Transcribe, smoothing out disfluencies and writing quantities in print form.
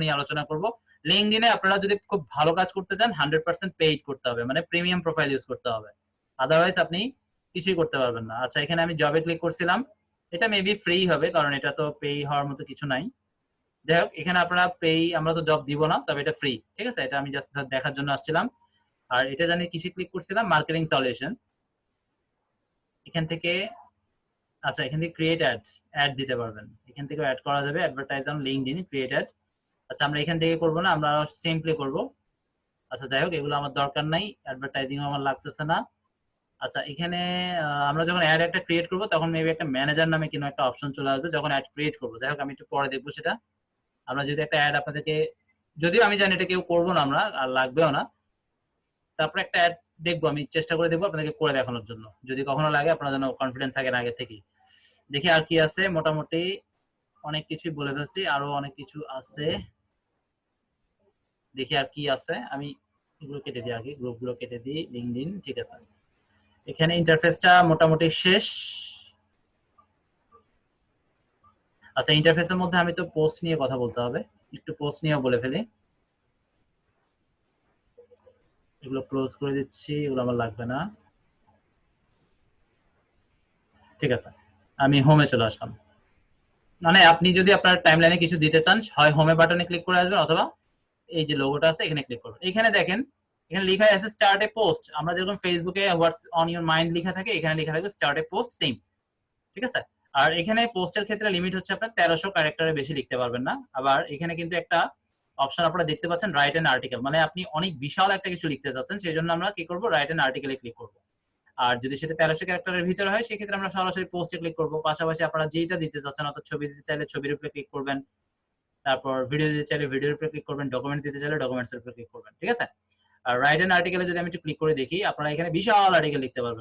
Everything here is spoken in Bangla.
নিয়ে আলোচনা করব। লিঙ্কডইনে আপনারা যদি খুব ভালো কাজ করতে চান 100% পেইড করতে হবে, মানে প্রিমিয়াম প্রোফাইল ইউজ করতে হবে, আদারওয়াইজ আপনি কিছুই করতে পারবেন না। আচ্ছা, এখানে আমি জবে ক্লিক করছিলাম, এটা মেবি ফ্রি হবে কারণ এটা তো পে হওয়ার মতো কিছু নাই। যাই হোক, এখানে আপনারা পে, আমরা তো জব দিব না, তবে এটা ফ্রি, ঠিক আছে? এটা আমি জাস্ট দেখার জন্য আসছিলাম। আর এটা জানি কিসে ক্লিক করছিলাম, মার্কেটিং সলিউশন। এখান থেকে, আচ্ছা, এখান থেকে ক্রিয়েট অ্যাড দিতে পারবেন, এখান থেকে অ্যাড করা যাবে, advertise on LinkedIn, create add. আচ্ছা, আমরা এখান থেকে করব না, আমরা সিম্পলি করব। আচ্ছা, যাই হোক, এগুলো আমার দরকার নাই, অ্যাডভার্টাইজিং আমার লাগতেছে না। আচ্ছা, এখানে আমরা যখন অ্যাড একটা ক্রিয়েট করব তখন মেবি একটা ম্যানেজার নামে কোনো একটা অপশন চলে আসবে যখন অ্যাড ক্রিয়েট করব। যাই হোক, আমি একটু পরে দেখবো সেটা। আমরা যদি একটা অ্যাড আপনাদেরকে, যদিও আমি জানি এটা কেউ করবো না আমরা, আর লাগবেও না, তারপরে একটা অ্যাড দেখবো, আমি চেষ্টা করে দেখবো আপনাদেরকে করে দেখানোর জন্য, যদি কখনো লাগে আপনারা যেন কনফিডেন্ট থাকেন আগে থেকেই। দেখি আর কি আছে, মোটামুটি অনেক কিছুই বলে ফেলছি, আরো অনেক কিছু আছে, দেখি আর কি আছে। আমি এগুলো কেটে দিই, আগে গ্রুপগুলো কেটে দিই, লিঙ্কডইন, ঠিক আছে। এখানে ইন্টারফেসটা মোটামুটি শেষ। আচ্ছা, ইন্টারফেসের মধ্যে আমি তো পোস্ট নিয়ে কথা বলতে হবে, একটু পোস্ট নিয়েও বলে ফেলি। এগুলো ক্লোজ করে দিচ্ছি, এগুলো আমার লাগবে না, ঠিক আছে। আমি হোমে চলে আসলাম। মানে আপনি যদি আপনার টাইমলাইনে কিছু দিতে চান, হয় হোমে বাটনে ক্লিক করে আসবেন, অথবা এই যে লোগোটা আছে এখানে ক্লিক করবেন। এখানে দেখেন, এখানে লেখা আছে স্টার্ট এ পোস্ট। আমরা যেরকম ফেসবুকে হোয়াটস অন ইউর মাইন্ড লেখা থাকে, এখানে লেখা থাকবে স্টার্ট এ পোস্ট, সেম, ঠিক আছে। আর এখানে পোস্টের ক্ষেত্রে লিমিট হচ্ছে আপনার 1300 ক্যারেক্টারের বেশি লিখতে পারবেন না। আবার এখানে কিন্তু একটা অপশন আপনারা দেখতে পাচ্ছেন, রাইট এন আর্টিকেল, মানে আপনি অনেক বিশাল একটা কিছু লিখতে চাচ্ছেন, সেই জন্য আমরা কি করবো, রাইট এন আর্টিকেলে ক্লিক করবো। আর যদি সেটা 1300 ক্যারেক্টারের ভিতরে হয়, সেক্ষেত্রে আমরা সরাসরি পোস্টে ক্লিক করবো। পাশাপাশি আপনারা যেটা দিতে চাচ্ছেন, অর্থাৎ ছবি দিতে চাইলে ছবির উপরে ক্লিক করবেন, তারপর ভিডিও দিতে চাইলে ভিডিওর উপরে ক্লিক করবেন, ডকুমেন্ট দিতে চাইলে ডকুমেন্টস এর উপরে ক্লিক করবেন, ঠিক আছে। আর রাইট এন আর্টিকেলে যদি আমি একটু ক্লিক করে দেখি, আপনারা এখানে বিশাল আর্টিকেল লিখতে পারবেন।